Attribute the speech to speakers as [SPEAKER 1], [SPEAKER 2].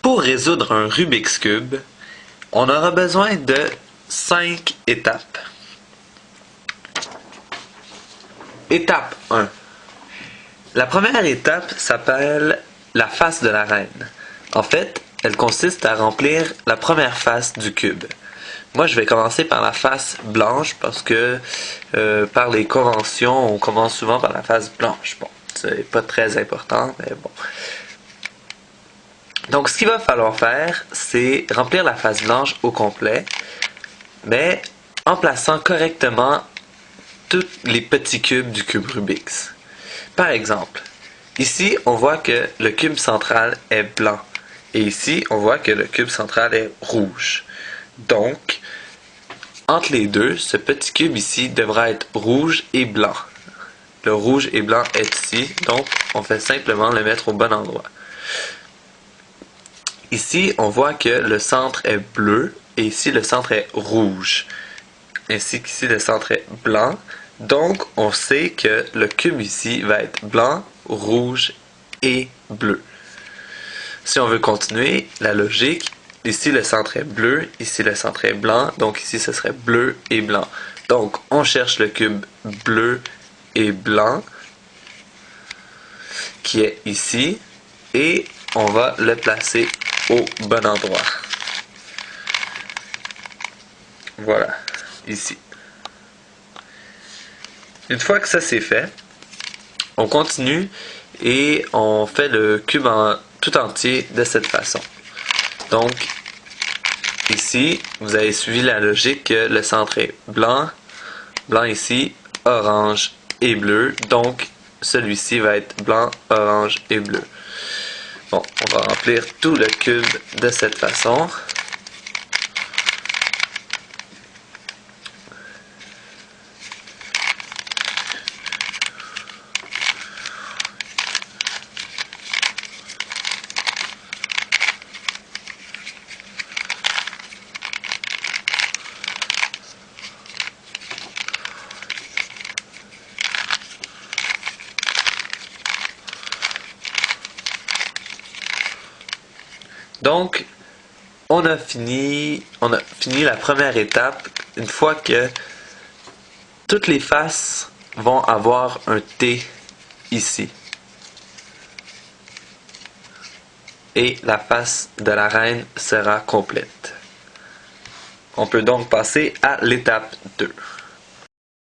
[SPEAKER 1] Pour résoudre un Rubik's Cube, on aura besoin de 5 étapes. Étape 1. La première étape s'appelle la face de la reine. En fait, elle consiste à remplir la première face du cube. Moi, je vais commencer par la face blanche parce que par les conventions, on commence souvent par la face blanche. Bon, c'est pas très important, mais bon. Donc, ce qu'il va falloir faire, c'est remplir la face blanche au complet, mais en plaçant correctement tous les petits cubes du cube Rubik's. Par exemple, ici, on voit que le cube central est blanc. Et ici, on voit que le cube central est rouge. Donc, entre les deux, ce petit cube ici devra être rouge et blanc. Le rouge et blanc est ici, donc on fait simplement le mettre au bon endroit. Ici, on voit que le centre est bleu et ici, le centre est rouge. Ainsi qu'ici, le centre est blanc. Donc, on sait que le cube ici va être blanc, rouge et bleu. Si on veut continuer la logique, ici le centre est bleu, ici le centre est blanc, donc ici ce serait bleu et blanc. Donc, on cherche le cube bleu et blanc qui est ici et on va le placer au bon endroit. Voilà, ici. Une fois que ça c'est fait, on continue et on fait le cube tout entier de cette façon. Donc, ici, vous avez suivi la logique que le centre est blanc, blanc ici, orange et bleu. Donc, celui-ci va être blanc, orange et bleu. Bon, on va remplir tout le cube de cette façon. Donc, on a fini la première étape une fois que toutes les faces vont avoir un T ici. Et la face de la reine sera complète. On peut donc passer à l'étape 2.